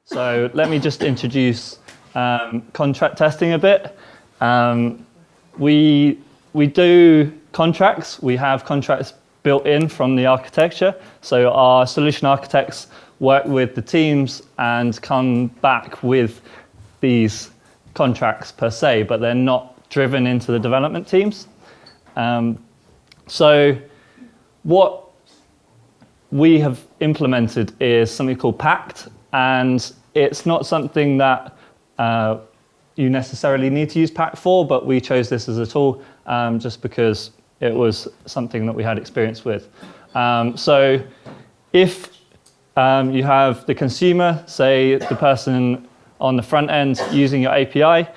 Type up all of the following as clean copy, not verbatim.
So let me just introduce contract testing a bit. We do contracts. We have contracts built in from the architecture. So our solution architects work with the teams and come back with these contracts per se, but they're not driven into the development teams. So what we have implemented is something called Pact, and it's not something that you necessarily need to use Pact for, but we chose this as a tool just because it was something that we had experience with. So if you have the consumer, say the person on the front end using your API,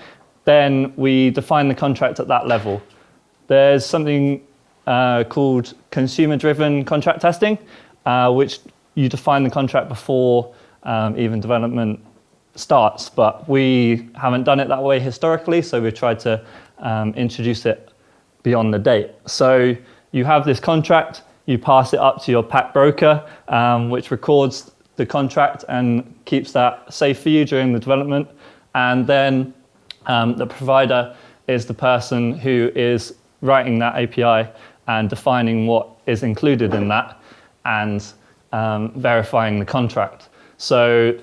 then we define the contract at that level. There's something called consumer-driven contract testing, which you define the contract before even development starts, but we haven't done it that way historically, so we tried to introduce it beyond the date. So you have this contract, you pass it up to your PAC broker, which records the contract and keeps that safe for you during the development. And then the provider is the person who is writing that API and defining what is included in that and verifying the contract. So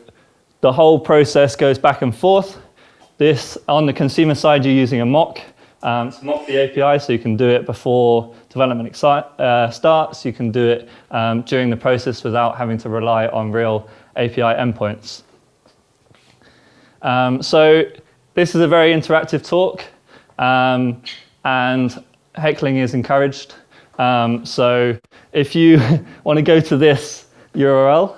the whole process goes back and forth. This, on the consumer side, you're using a mock to mock the API, so you can do it before development starts. You can do it during the process without having to rely on real API endpoints. So this is a very interactive talk, and heckling is encouraged. So if you want to go to this URL,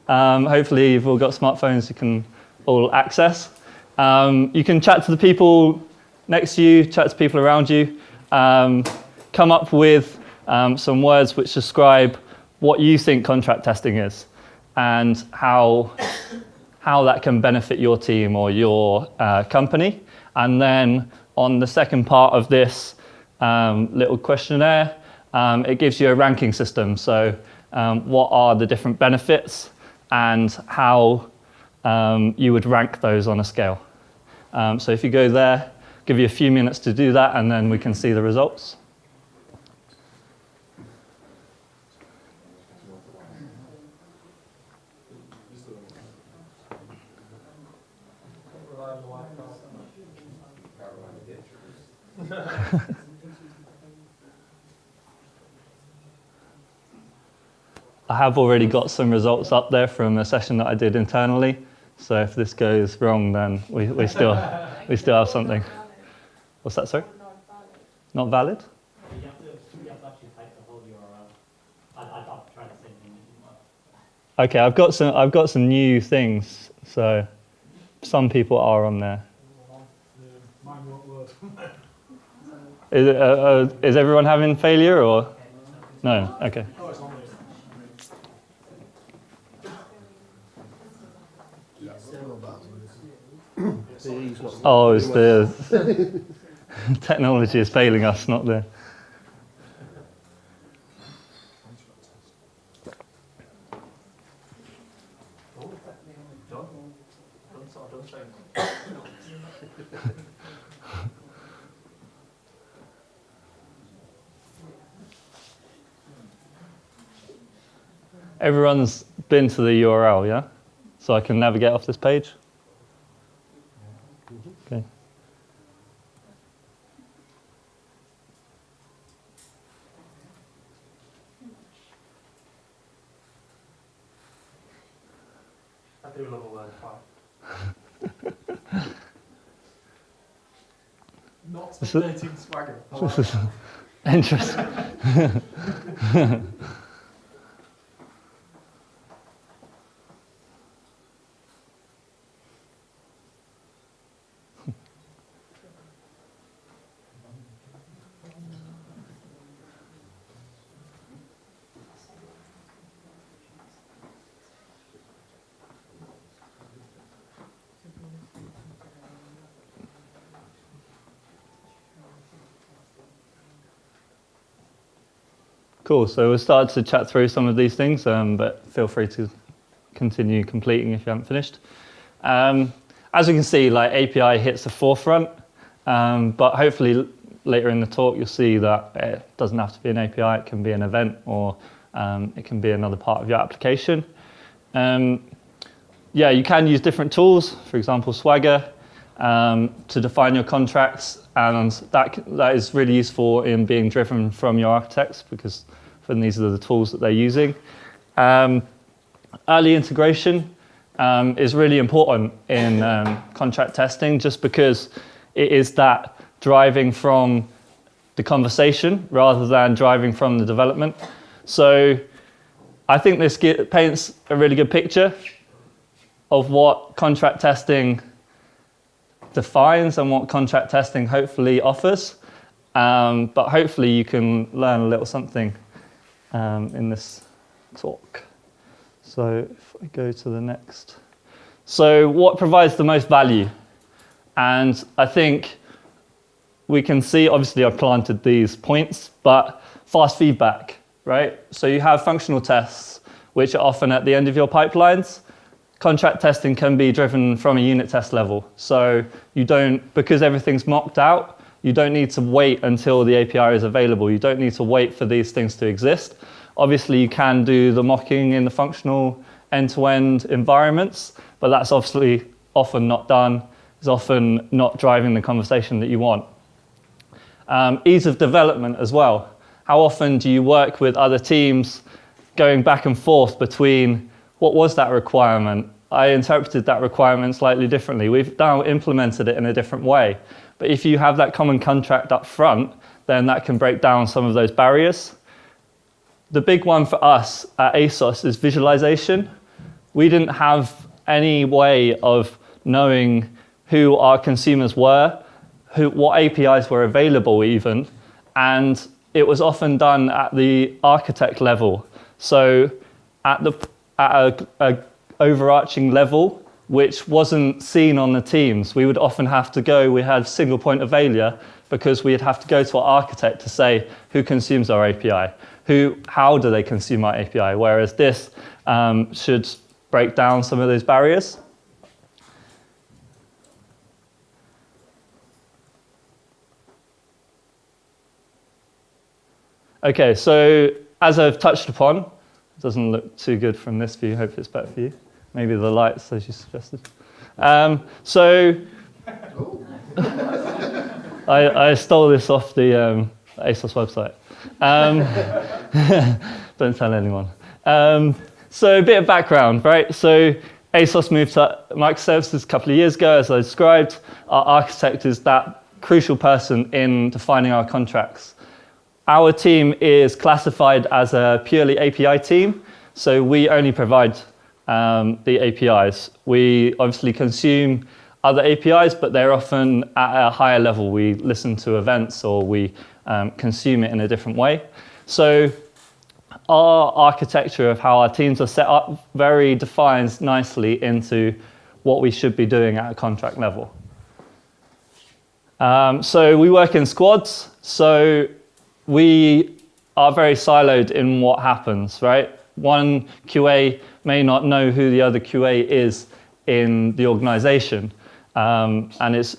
hopefully you've all got smartphones you can all access. You can chat to the people next to you, chat to people around you, come up with some words which describe what you think contract testing is and how that can benefit your team or your company. And then on the second part of this little questionnaire, it gives you a ranking system. So what are the different benefits and how you would rank those on a scale. So if you go there, give you a few minutes to do that, and then we can see the results. I have already got some results up there from a session that I did internally. So if this goes wrong, then we still have something. What's that, sorry? Not valid? You have to actually type the whole URL. I'll try to send you. Okay, I've got some new things. So some people are on there. Mine won't work. Is everyone having failure or no? Okay. Oh, it's on there. Oh, it's the technology is failing us, not the. Everyone's been to the URL, yeah? So I can navigate off this page? Okay. I do love a word file. Not updating Swagger. This is interesting. Cool, so we'll start to chat through some of these things, but feel free to continue completing if you haven't finished. As we can see, like API hits the forefront, but hopefully later in the talk you'll see that it doesn't have to be an API, it can be an event, or it can be another part of your application. Yeah, you can use different tools, for example Swagger, to define your contracts, and that is really useful in being driven from your architects, because these are the tools that they're using. Early integration is really important in contract testing, just because it is that driving from the conversation rather than driving from the development. So I think this paints a really good picture of what contract testing defines and what contract testing hopefully offers. But hopefully you can learn a little something in this talk. So if I go to the next. So what provides the most value? And I think we can see, obviously I've planted these points, but fast feedback, right? So you have functional tests, which are often at the end of your pipelines. Contract testing can be driven from a unit test level. So you don't, because everything's mocked out, you don't need to wait until the API is available. You don't need to wait for these things to exist. Obviously, you can do the mocking in the functional end-to-end environments, but that's obviously often not done. It's often not driving the conversation that you want. Ease of development as well. How often do you work with other teams going back and forth between what was that requirement? I interpreted that requirement slightly differently. We've now implemented it in a different way. But if you have that common contract up front, then that can break down some of those barriers. The big one for us at Asos is visualization. We didn't have any way of knowing who our consumers were, what APIs were available even, and it was often done at the architect level. So at a overarching level, which wasn't seen on the teams. We would often have to go, we had single point of failure, because we'd have to go to our architect to say who consumes our API, how do they consume our API, whereas this should break down some of those barriers. Okay, so as I've touched upon, it doesn't look too good from this view, hope it's better for you. Maybe the lights, as you suggested. So I stole this off the Asos website. Don't tell anyone. So a bit of background, right? So Asos moved to microservices a couple of years ago, as I described. Our architect is that crucial person in defining our contracts. Our team is classified as a purely API team, so we only provide the APIs. We obviously consume other APIs, but they're often at a higher level. We listen to events or we consume it in a different way. So our architecture of how our teams are set up very defines nicely into what we should be doing at a contract level. So we work in squads. So we are very siloed in what happens, right? One QA may not know who the other QA is in the organization. And it's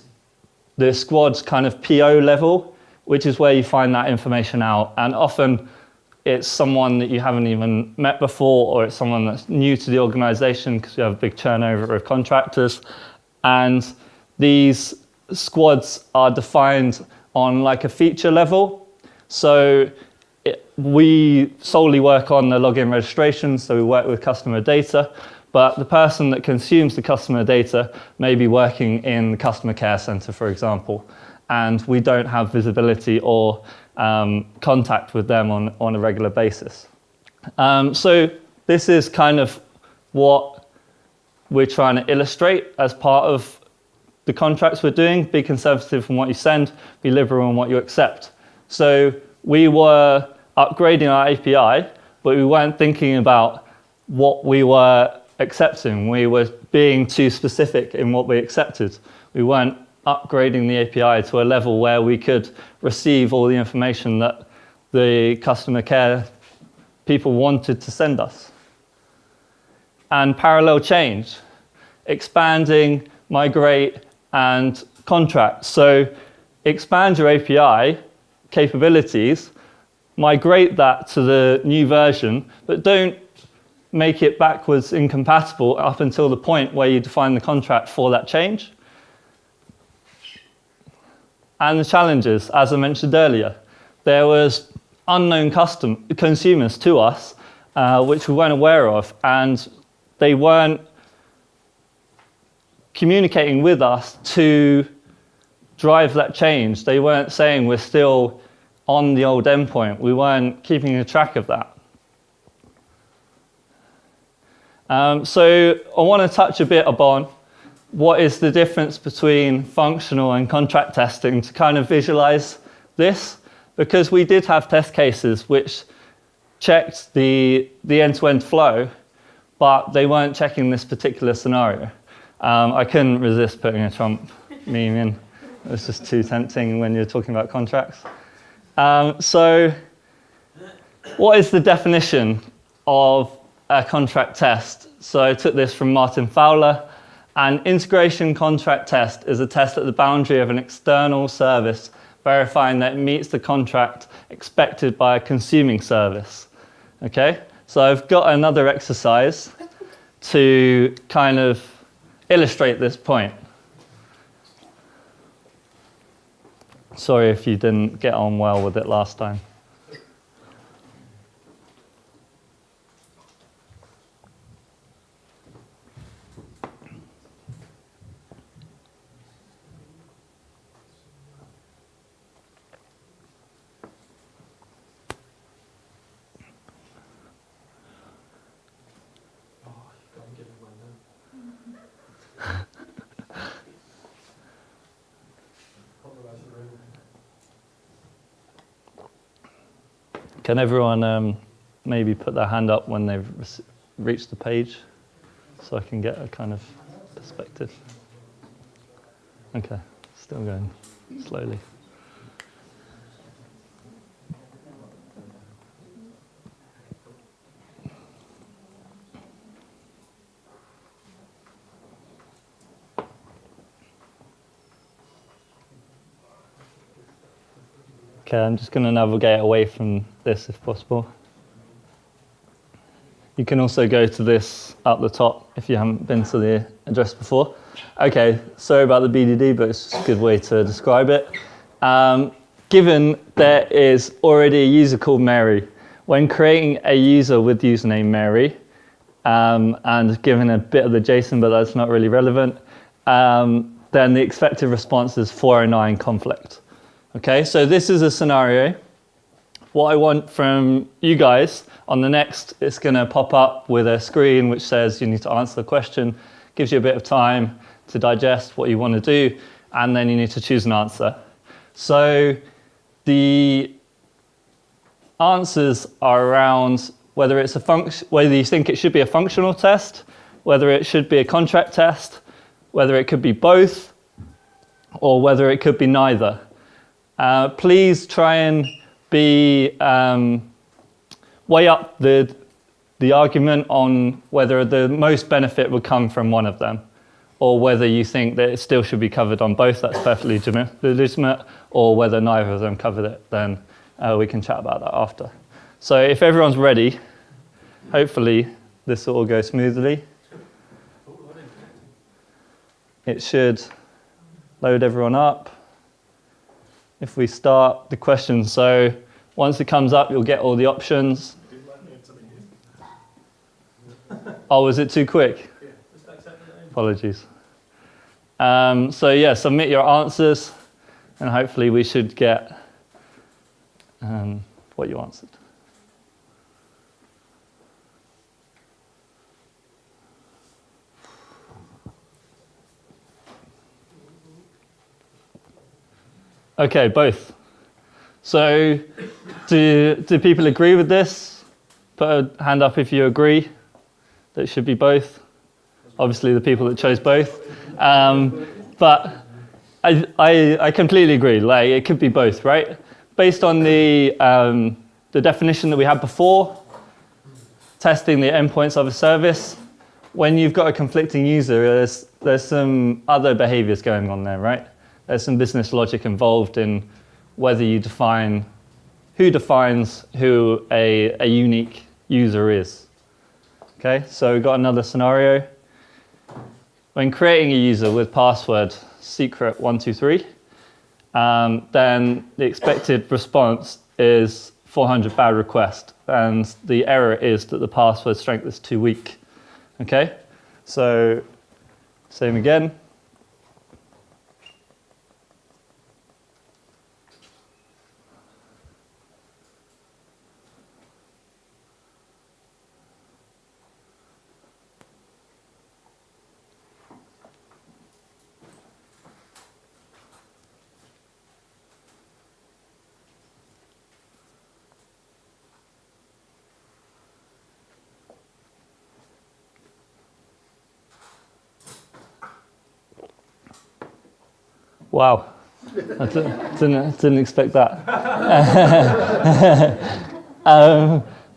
the squad's kind of PO level, which is where you find that information out. And often it's someone that you haven't even met before, or it's someone that's new to the organization because we have a big turnover of contractors. And these squads are defined on like a feature level. So we solely work on the login registration, so we work with customer data, but the person that consumes the customer data may be working in the customer care center, for example, and we don't have visibility or contact with them on a regular basis. So this is kind of what we're trying to illustrate as part of the contracts we're doing. Be conservative in what you send, be liberal in what you accept. So we were upgrading our API, but we weren't thinking about what we were accepting. We were being too specific in what we accepted. We weren't upgrading the API to a level where we could receive all the information that the customer care people wanted to send us. and parallel change, expanding, migrate, and contract. So expand your API capabilities, migrate that to the new version, but don't make it backwards incompatible up until the point where you define the contract for that change. And the challenges, as I mentioned earlier, there was unknown consumers to us, which we weren't aware of, and they weren't communicating with us to drive that change. They weren't saying we're still on the old endpoint. We weren't keeping a track of that. So I want to touch a bit upon what is the difference between functional and contract testing to kind of visualize this, because we did have test cases which checked the end-to-end flow, but they weren't checking this particular scenario. I couldn't resist putting a Trump meme in. It was just too tempting when you're talking about contracts. So what is the definition of a contract test? So I took this from Martin Fowler. An integration contract test is a test at the boundary of an external service, verifying that it meets the contract expected by a consuming service. Okay, so I've got another exercise to kind of illustrate this point. Sorry if you didn't get on well with it last time. Can everyone maybe put their hand up when they've reached the page so I can get a kind of perspective? Okay, still going slowly. Okay, I'm just going to navigate away from this if possible. You can also go to this up the top if you haven't been to the address before. Okay, sorry about the BDD, but it's just a good way to describe it. Given there is already a user called Mary, when creating a user with username Mary, and given a bit of the JSON, but that's not really relevant, then the expected response is 409 conflict. Okay, so this is a scenario. What I want from you guys on the next, it's going to pop up with a screen which says you need to answer the question, gives you a bit of time to digest what you want to do, and then you need to choose an answer. So the answers are around whether it's whether you think it should be a functional test, whether it should be a contract test, whether it could be both, or whether it could be neither. Please try and weigh up the argument on whether the most benefit would come from one of them, or whether you think that it still should be covered on both. That's perfectly legitimate, or whether neither of them covered it. Then we can chat about that after. So if everyone's ready, hopefully this will all go smoothly. It should load everyone up. If we start the question, so once it comes up, you'll get all the options. Oh, was it too quick? Apologies. So yeah, submit your answers, and hopefully we should get what you answered. Okay, both. So do people agree with this? Put a hand up if you agree that it should be both. Obviously the people that chose both. But I completely agree. Like, it could be both, right? Based on the definition that we had before, testing the endpoints of a service, when you've got a conflicting user, there's some other behaviors going on there, right? There's some business logic involved in whether you defines who a unique user is. Okay, so we've got another scenario. When creating a user with password secret123, then the expected response is 400 bad request, and the error is that the password strength is too weak. Okay, so same again. Wow, I didn't expect that.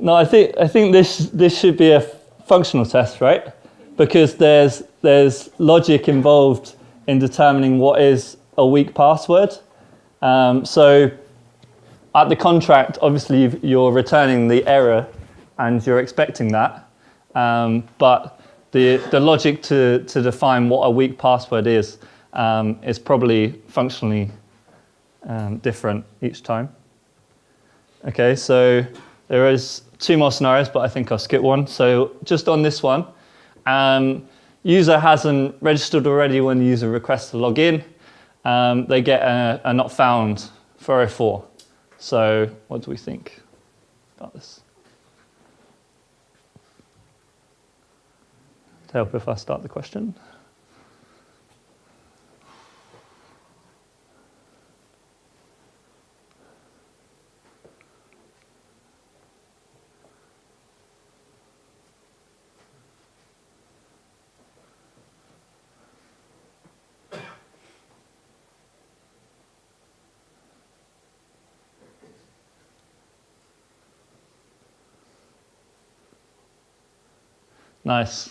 No, I think this should be a functional test, right? Because there's logic involved in determining what is a weak password. So at the contract, obviously you're returning the error, and you're expecting that. But the logic to define what a weak password is probably functionally different each time. Okay, so there is 2 more scenarios, but I think I'll skip one. So just on this one, user hasn't registered already when the user requests to log in. They get a not found 404. So what do we think about this? To help if I start the question. Nice.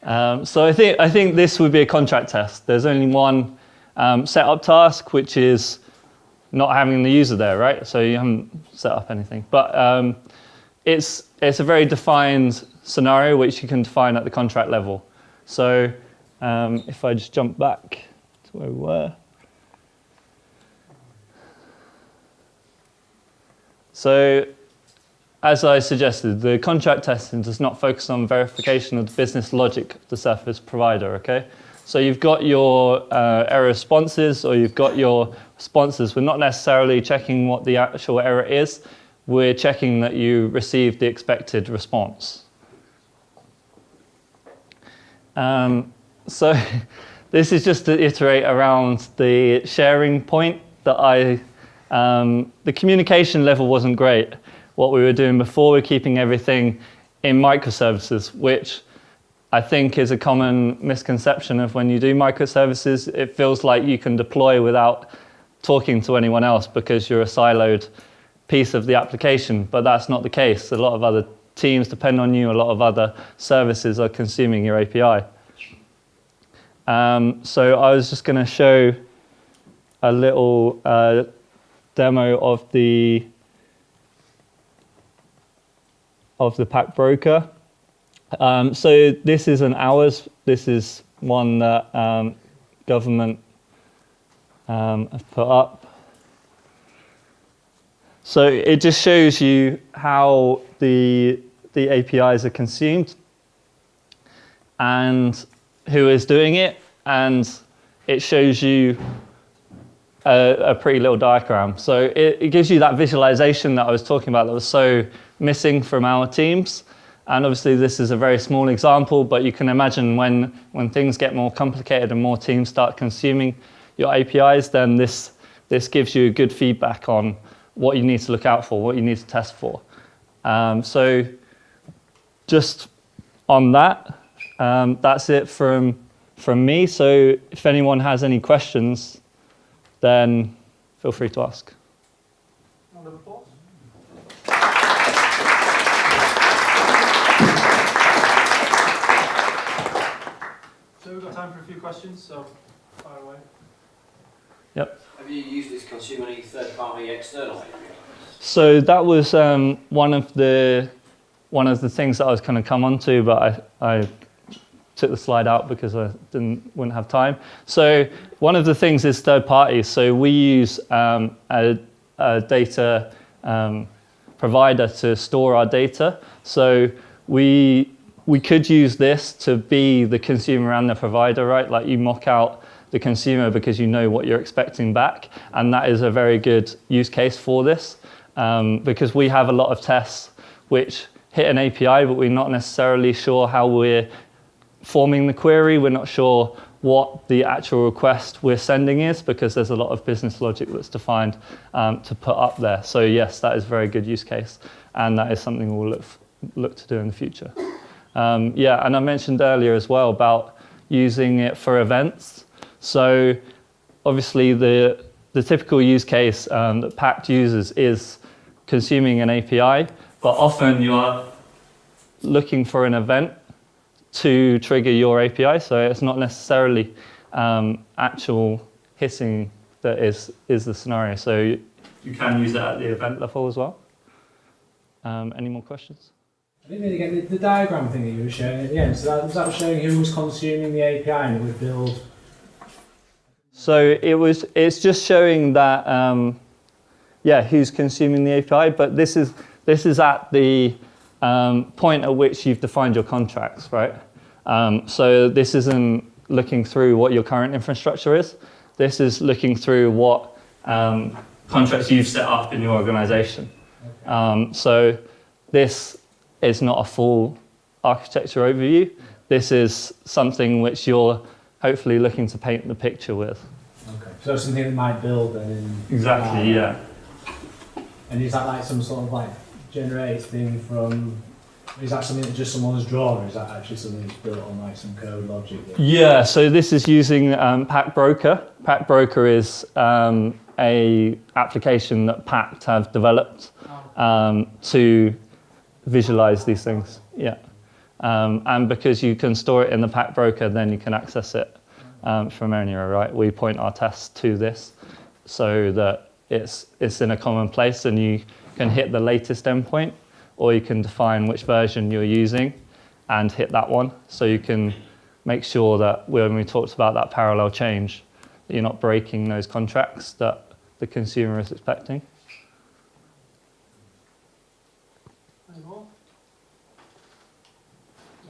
So I think this would be a contract test. There's only one setup task, which is not having the user there, right? So you haven't set up anything. But it's a very defined scenario which you can define at the contract level. So if I just jump back to where we were. So as I suggested, the contract testing does not focus on verification of the business logic of the service provider, okay? So you've got your error responses, or you've got your responses. We're not necessarily checking what the actual error is. We're checking that you received the expected response. So this is just to iterate around the sharing point that the communication level wasn't great. What we were doing before, we're keeping everything in microservices, which I think is a common misconception of when you do microservices. It feels like you can deploy without talking to anyone else because you're a siloed piece of the application, but that's not the case. A lot of other teams depend on you, a lot of other services are consuming your API. So I was just going to show a little demo of the PAC broker. So this is an hours. This is one that government have put up. So it just shows you how the APIs are consumed and who is doing it, and it shows you a pretty little diagram. So it gives you that visualization that I was talking about that was so missing from our teams. And obviously this is a very small example, but you can imagine when things get more complicated and more teams start consuming your APIs, then this gives you good feedback on what you need to look out for, what you need to test for. So just on that, that's it from me. So if anyone has any questions, then feel free to ask. Round of applause. So we've got time for a few questions, so fire away. Have you used this consumer any third-party external APIs? So that was one of the things that I was going to come on to, but I took the slide out because I wouldn't have time. So one of the things is third parties. So we use a data provider to store our data. So we could use this to be the consumer and the provider, right? Like you mock out the consumer because you know what you're expecting back, and that is a very good use case for this because we have a lot of tests which hit an API, but we're not necessarily sure how we're forming the query. We're not sure what the actual request we're sending is because there's a lot of business logic that's defined to put up there. So yes, that is a very good use case, and that is something we'll look to do in the future. Yeah, and I mentioned earlier as well about using it for events. So obviously the typical use case that Pact uses is consuming an API, but often you are looking for an event to trigger your API. So it's not necessarily actual hitting that is the scenario. So you can use it at the event level as well. Any more questions? I didn't really get the diagram thing that you were showing at the end. So that was showing who was consuming the API and it would build. So it's just showing that who's consuming the API, but this is at the point at which you've defined your contracts, right? So this isn't looking through what your current infrastructure is. This is looking through what contracts you've set up in your organization. Okay. So this is not a full architecture overview. This is something which you're hopefully looking to paint the picture with. Okay. So it's something that might build then in. Exactly, yeah. And is that like some sort of like generated thing from? Is that something that just someone has drawn, or is that actually something that's built on like some code logic? Yeah, so this is using PAC Broker. PAC Broker is a application that Pact have developed to visualize these things. Yeah, and because you can store it in the PAC Broker, then you can access it from anywhere, right? We point our tests to this so that it's in a common place, and you can hit the latest endpoint, or you can define which version you're using and hit that one. So you can make sure that when we talked about that parallel change, that you're not breaking those contracts that the consumer is expecting. Any more?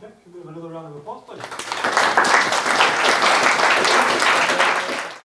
Okay, can we have another round of applause, please?